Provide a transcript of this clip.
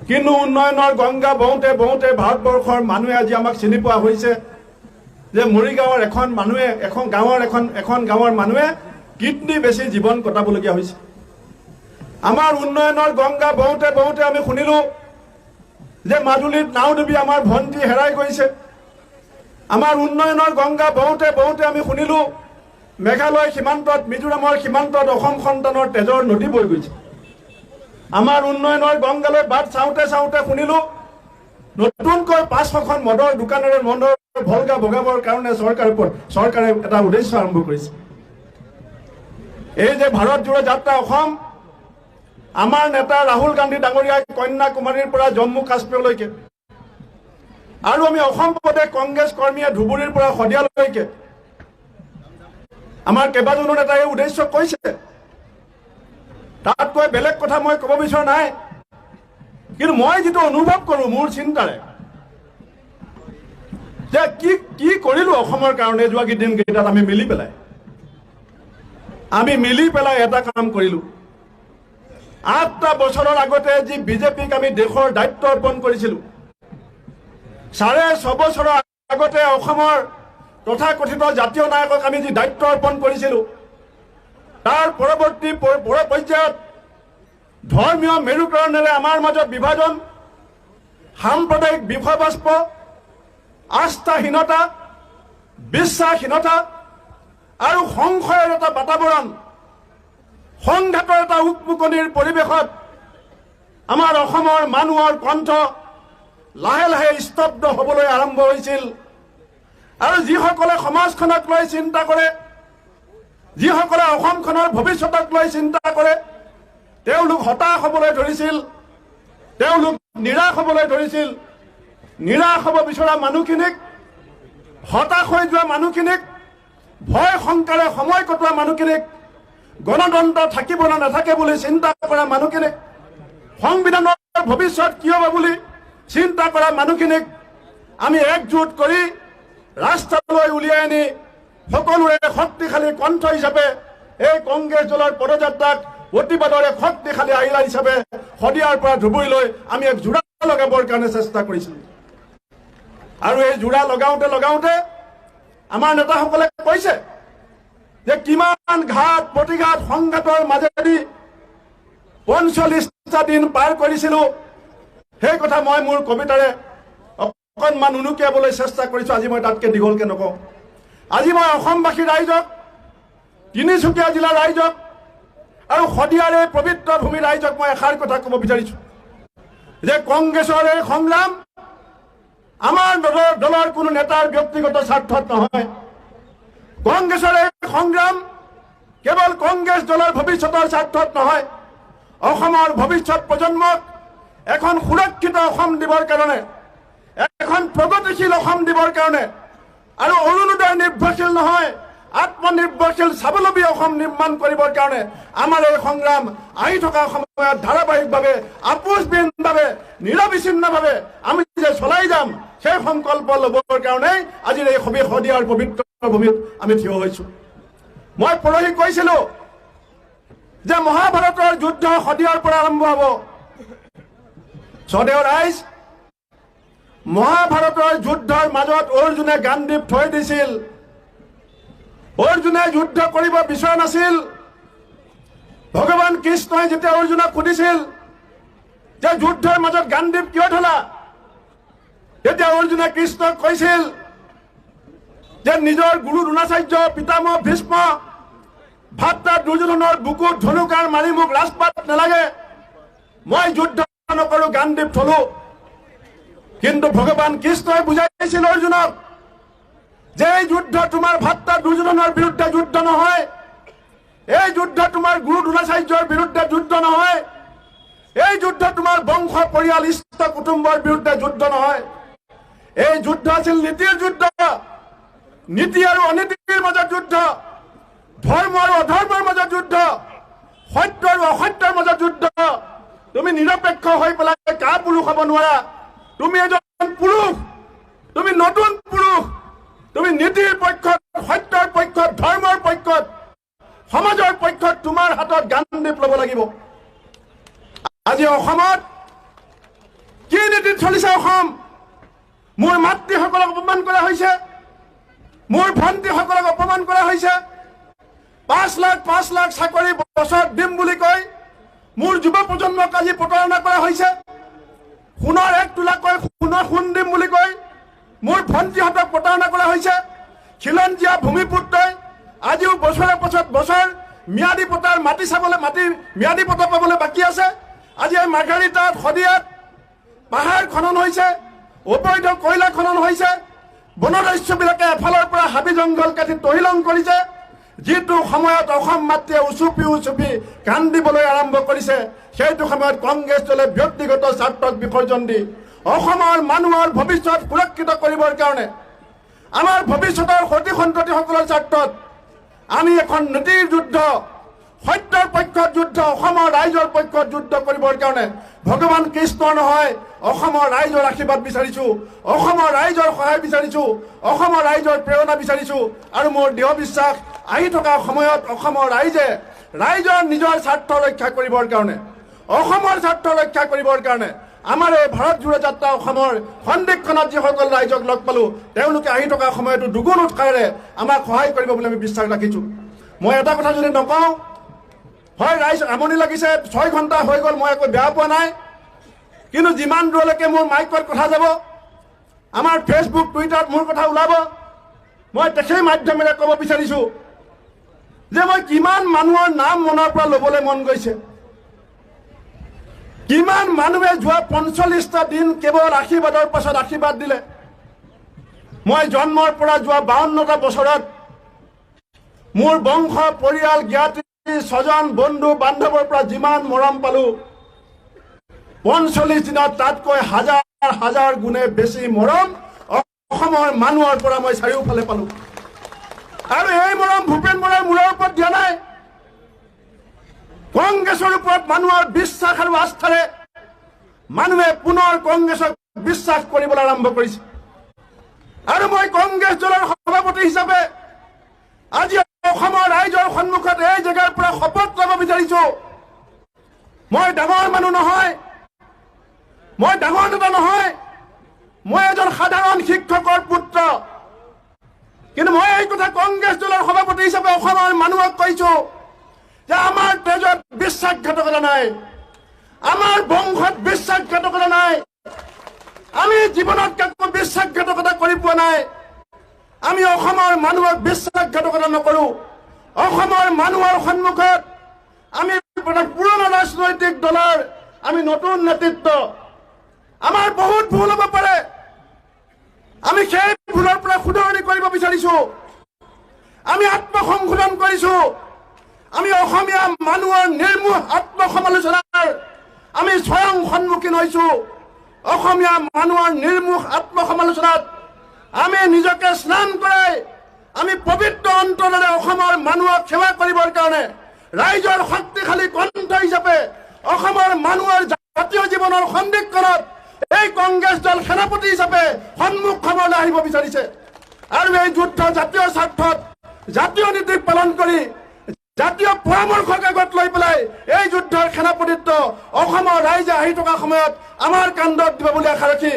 কিন্তু উন্নয়নৰ গংগা বওঁতে বওঁতে ভাৰতবৰ্ষৰ মানুহে আজি আমাক চিনি পোৱা হৈছে যে মৰিগাঁৱৰ এখন গাঁৱৰ মানুহে কিডনী বেছি জীৱন কটাবলগীয়া হৈছে। আমাৰ উন্নয়নৰ গংগা বওঁতে বওঁতে আমি শুনিলো যে মাজুলীত নাও ডুবি আমাৰ ভণ্টি হেৰাই গৈছে। আমাৰ উন্নয়নৰ গংগা বওঁতে বওঁতে আমি শুনিলো মেঘালয় সীমান্তত মিজোৰামৰ সীমান্তত অসম সন্তানৰ তেজৰ নদী বৈ গৈছে। আমাৰ উন্নয়নৰ গংগালৈ বাট চাওঁতে চাওঁতে শুনিলো নতুনকৈ 500খন মদৰ দোকানেৰে মদৰ ভলগা ভগাবৰ কাৰণে চৰকাৰে এটা উদ্দেশ্য আৰম্ভ কৰিছে। এই যে ভাৰত জোড়ো যাত্ৰা অসম, আমাৰ নেতা ৰাহুল গান্ধী ডাঙৰীয়াই কন্যাকুমাৰীৰ পৰা জম্মু কাশ্মীৰলৈকে আৰু আমি অসম প্ৰদেশ কংগ্ৰেছ কৰ্মীয়ে ধুবুৰীৰ পৰা শদিয়ালৈকে আমাৰ কেইবাজনো নেতাই এই উদ্দেশ্য কৈছে। তাতকৈ বেলেগ কথা মই ক'ব বিচৰা নাই, কিন্তু মই যিটো অনুভৱ কৰোঁ মোৰ চিন্তাৰে যে কি কৰিলো অসমৰ কাৰণে যোৱা দিনকেইটাত আমি মিলি পেলাই এটা কাম কৰিলো। 8টা বছৰৰ আগতে যি বিজেপিক আমি দেশৰ দায়িত্ব অৰ্পণ কৰিছিলো, 6.5 বছৰৰ আগতে অসমৰ তথাকথিত জাতীয় নায়কক আমি যি দায়িত্ব অৰ্পণ কৰিছিলো, তাৰ পৰৱৰ্তী পৰ্যায়ত ধৰ্মীয় মেৰুকৰণেৰে আমাৰ মাজত বিভাজন, সাম্প্ৰদায়িক বিষয়বাস্প, আস্থাহীনতা, বিশ্বাসহীনতা আৰু সংশয়ৰ এটা বাতাবৰণ, সংঘাতৰ এটা উকমুকনিৰ পৰিৱেশত আমাৰ অসমৰ মানুহৰ কণ্ঠ লাহে লাহে স্তব্ধ হ'বলৈ আৰম্ভ হৈছিল। আৰু যিসকলে সমাজখনক লৈ চিন্তা কৰে, যিসকলে অসমখনৰ ভৱিষ্যতক লৈ চিন্তা কৰে, তেওঁলোক হতাশ হ'বলৈ ধৰিছিল, তেওঁলোক নিৰাশ হ'বলৈ ধৰিছিল। নিৰাশ হ'ব বিচৰা মানুহখিনিক, হতাশ হৈ যোৱা মানুহখিনিক, ভয় শংকাৰে সময় কটোৱা মানুহখিনিক, গণতন্ত্ৰ থাকিব না নাথাকে বুলি চিন্তা কৰা মানুহখিনিক, সংবিধানৰ ভৱিষ্যত কি হ'ব বুলি চিন্তা কৰা মানুহখিনিক আমি একজোট কৰি ৰাস্তালৈ উলিয়াই আনি সকলোৰে শক্তিশালী কণ্ঠ হিচাপে এই কংগ্ৰেছ দলৰ পদযাত্ৰাক প্ৰতিবাদৰ এক শক্তিশালী আহিলা হিচাপে শদিয়াৰ পৰা ধুবুৰীলৈ আমি এক জোৰা লগাবৰ কাৰণে চেষ্টা কৰিছিলোঁ। আৰু এই জোৰা লগাওঁতে আমাৰ নেতাসকলে কৈছে যে কিমান ঘাট প্ৰতিঘাত সংঘাতৰ মাজেদি 45টা দিন পাৰ কৰিছিলোঁ। সেই কথা মই মোৰ কবিতাৰে অকণমান উনুকিয়াবলৈ চেষ্টা কৰিছোঁ। আজি মই তাতকৈ দীঘলকৈ নকওঁ। আজি মই অসমবাসী ৰাইজক, তিনিচুকীয়া জিলাৰ ৰাইজক আৰু শদিয়াৰ এই পবিত্ৰ ভূমি ৰাইজক মই এষাৰ কথা ক'ব বিচাৰিছোঁ যে কংগ্ৰেছৰ এই সংগ্ৰাম আমাৰ দলৰ কোনো নেতাৰ ব্যক্তিগত স্বাৰ্থত নহয়। কংগ্ৰেছৰ এই সংগ্ৰাম কেৱল কংগ্ৰেছ দলৰ ভৱিষ্যতৰ স্বাৰ্থত নহয়, অসমৰ ভৱিষ্যত প্ৰজন্মক এখন সুৰক্ষিত অসম দিবৰ কাৰণে, এখন প্ৰগতিশীল অসম দিবৰ কাৰণে আৰু অৰুণোদয় নিৰ্ভৰশীল নহয়, আত্মনিৰ্ভৰশীল স্বাৱলম্বী অসম নিৰ্মাণ কৰিবৰ কাৰণে আমাৰ এই সংগ্ৰাম আহি থকা সময়ত ধাৰাবাহিকভাৱে, আপোচবিহীনভাৱে, নিৰবিচ্ছিন্নভাৱে আমি যে চলাই যাম, সেই সংকল্প ল'বৰ কাৰণেই আজিৰ এই শদিয়াৰ পবিত্ৰ ভূমিত আমি থিয় হৈছোঁ। মই পৰহি কৈছিলোঁ যে মহাভাৰতৰ যুদ্ধ শদিয়াৰ পৰা আৰম্ভ হ'ব। স্বদেও ৰাইজ, মহাভাৰতৰ যুদ্ধৰ মাজত অৰ্জুনে গাণ্ডীৱ থৈ দিছিল। অৰ্জুনে যুদ্ধ কৰিব বিচৰা নাছিল। ভগৱান কৃষ্ণই যেতিয়া অৰ্জুনক সুধিছিল যে যুদ্ধৰ মাজত গাণ্ডীৱ কিয় থলা, তেতিয়া অৰ্জুনে কৃষ্ণক কৈছিল যে নিজৰ গুৰু দ্ৰোণাচাৰ্য, পিতামহ ভীষ্ম, ভাতৃ দুৰ্যোধনৰ বুকুত ধনুকাৰ মাৰি মোক ৰাজপাট নালাগে, মই যুদ্ধ নকৰো, গাণ্ডীৱ থলো। কিন্তু ভগৱান কৃষ্ণই বুজাইছিল অৰ্জুনক যে এই যুদ্ধ তোমাৰ ভাতৃ দুৰ্যোধনৰ বিৰুদ্ধে যুদ্ধ নহয়, এই যুদ্ধ তোমাৰ গুৰু দ্ৰোণাচাৰ্যৰ বিৰুদ্ধে যুদ্ধ নহয়, এই যুদ্ধ তোমাৰ বংশ পৰিয়াল ইষ্ট কুটুম্বৰ বিৰুদ্ধে যুদ্ধ নহয়, এই যুদ্ধ আছিল নীতিৰ যুদ্ধ, নীতি আৰু অনীতিৰ মাজত যুদ্ধ, ধৰ্ম আৰু অধৰ্মৰ মাজত যুদ্ধ, সত্য আৰু অসত্যৰ মাজত যুদ্ধ। তুমি নিৰপেক্ষ হৈ পেলাই কা পুৰুষ হ'ব নোৱাৰা। তুমি এজন পুৰুষ, তুমি নতুন পুৰুষ, তুমি নীতিৰ পক্ষত, সত্যৰ পক্ষত, ধৰ্মৰ পক্ষত, সমাজৰ পক্ষত তোমাৰ হাতত গাণ্ডীৱ ল'ব লাগিব। আজি অসমত নীতিত চলিছে অসম মোৰ মাতৃসকলক অপমান কৰা হৈছে মোৰ ভণ্টিসকলক অপমান কৰা হৈছে 5 লাখ চাকৰি বছৰত দিম বুলি কৈ মোৰ যুৱ প্ৰজন্মক আজি প্ৰতাৰণা কৰা হৈছে সোণৰ 1 তোলাকৈ সোণ দিম বুলি কৈ মোৰ ভণ্টিহঁতক প্ৰতাৰণা কৰা হৈছে খিলঞ্জীয়া ভূমিপুত্ৰই আজিও বছৰৰ পাছত বছৰ ম্যাদী পটাৰ মাটি চাবলৈ ম্যাদী পটা পাবলৈ বাকী আছে আজি এই মাৰ্ঘাৰিটাত শদিয়াত পাহাৰ খনন হৈছে অবৈধ কয়লা খনন হৈছে বনৰক্ষবিলাকে এফালৰ পৰা হাবি জংঘল কাটি তহিলং কৰিছে যিটো সময়ত অসম মাতৃয়ে উচুপি কান্দিবলৈ আৰম্ভ কৰিছে সেইটো সময়ত কংগ্ৰেছ দলে ব্যক্তিগত স্বাৰ্থক বিসৰ্জন দি অসমৰ মানুহৰ ভৱিষ্যত সুৰক্ষিত কৰিবৰ কাৰণে আমাৰ ভৱিষ্যতৰ সতি সন্ততিসকলৰ স্বাৰ্থত আমি এখন নীতিৰ যুদ্ধ সত্যৰ পক্ষত যুদ্ধ অসমৰ ৰাইজৰ পক্ষত যুদ্ধ কৰিবৰ কাৰণে ভগৱান কৃষ্ণ নহয় অসমৰ ৰাইজৰ আশীৰ্বাদ বিচাৰিছো অসমৰ ৰাইজৰ সহায় বিচাৰিছো অসমৰ ৰাইজৰ প্ৰেৰণা বিচাৰিছো আৰু মোৰ দৃঢ় বিশ্বাস আহি থকা সময়ত অসমৰ ৰাইজে ৰাইজৰ নিজৰ স্বাৰ্থ ৰক্ষা কৰিবৰ কাৰণে অসমৰ স্বাৰ্থ ৰক্ষা কৰিবৰ কাৰণে আমাৰ এই ভাৰত জোৰা যাত্ৰা অসমৰ সন্দেহখনত যিসকল ৰাইজক লগ পালো তেওঁলোকে আহি থকা সময়তো দুগুণ উৎসাহেৰে আমাক সহায় কৰিব বুলি আমি বিশ্বাস ৰাখিছো মই এটা কথা যদি নকওঁ হয় ৰাইজ আমনি লাগিছে 6 ঘণ্টা হৈ গ'ল মই একো বেয়া পোৱা নাই কিন্তু যিমান দূৰলৈকে মোৰ মাইকত কথা যাব আমাৰ ফেচবুক টুইটাৰত মোৰ কথা ওলাব মই সেই মাধ্যমেৰে ক'ব বিচাৰিছো যে মই কিমান মানুহৰ নাম মনৰ পৰা ল'বলৈ মন গৈছে কিমান মানুহে যোৱা 45টা দিন কেৱল আশীৰ্বাদৰ পাছত আশীৰ্বাদ দিলে মই জন্মৰ পৰা যোৱা 52টা বছৰত মোৰ বংশ পৰিয়াল জ্ঞাতি স্বজন বন্ধু বান্ধৱৰ পৰা যিমান মৰম পালো 45 দিনত তাতকৈ হাজাৰ গুণে বেছি মৰম অসমৰ মানুহৰ পৰা মই চাৰিওফালে পালো আৰু এই মৰম ভূপেন বৰাই মূৰৰ ওপৰত দিয়া নাই কংগ্ৰেছৰ ওপৰত মানুহৰ বিশ্বাস আৰু আস্থাৰে মানুহে পুনৰ কংগ্ৰেছক বিশ্বাস কৰিবলৈ আৰম্ভ কৰিছে আৰু মই কংগ্ৰেছ দলৰ সভাপতি হিচাপে আজি অসমৰ ৰাইজৰ সন্মুখত এই জেগাৰ পৰা শপত ল'ব বিচাৰিছো মই ডাঙৰ মানুহ নহয় মই ডাঙৰ নেতা নহয় মই এজন সাধাৰণ শিক্ষকৰ পুত্ৰ কিন্তু মই এই কথা কংগ্ৰেছ দলৰ সভাপতি হিচাপে অসমৰ মানুহক কৈছো যে আমাৰ তেজত বিশ্বাসঘাতকতা নাই আমাৰ বংশত বিশ্বাসঘাতকতা নাই আমি জীৱনত কাকো বিশ্বাসঘাতকতা কৰি পোৱা নাই আমি অসমৰ মানুহক বিশ্বাসঘাতকতা নকৰো অসমৰ মানুহৰ সন্মুখত আমি পুৰণা ৰাজনৈতিক দলৰ আমি নতুন নেতৃত্ব আমাৰ বহুত ভুল হ'ব পাৰে আমি সেই ভুলৰ পৰা শুধৰণি কৰিব বিচাৰিছো আমি আত্মসংশোধন কৰিছো আমি অসমীয়া মানুহৰ নিৰ্মোহ আত্মসমালোচনাৰ আমি স্বয়ং সন্মুখীন হৈছো অসমীয়া মানুহৰ নিৰ্মোহ আত্মসমালোচনাত আমি নিজকে স্নান কৰাই আমি পবিত্ৰ অন্তৰেৰে অসমৰ মানুহক সেৱা কৰিবৰ কাৰণে ৰাইজৰ শক্তিশালী কণ্ঠ হিচাপে অসমৰ মানুহৰ জাতীয় জীৱনৰ সন্দিক্ষণত এই কংগ্ৰেছ দল সেনাপতি হিচাপে সন্মুখ খবৰলৈ আহিব বিচাৰিছে আৰু এই যুদ্ধ জাতীয় স্বাৰ্থত জাতীয় নীতি পালন কৰি জাতীয় পৰামৰ্শক আগত লৈ পেলাই এই যুদ্ধৰ সেনাপতিত্ব অসমৰ ৰাইজে আহি থকা সময়ত আমাৰ কান্ধত দিব বুলি আশা ৰাখি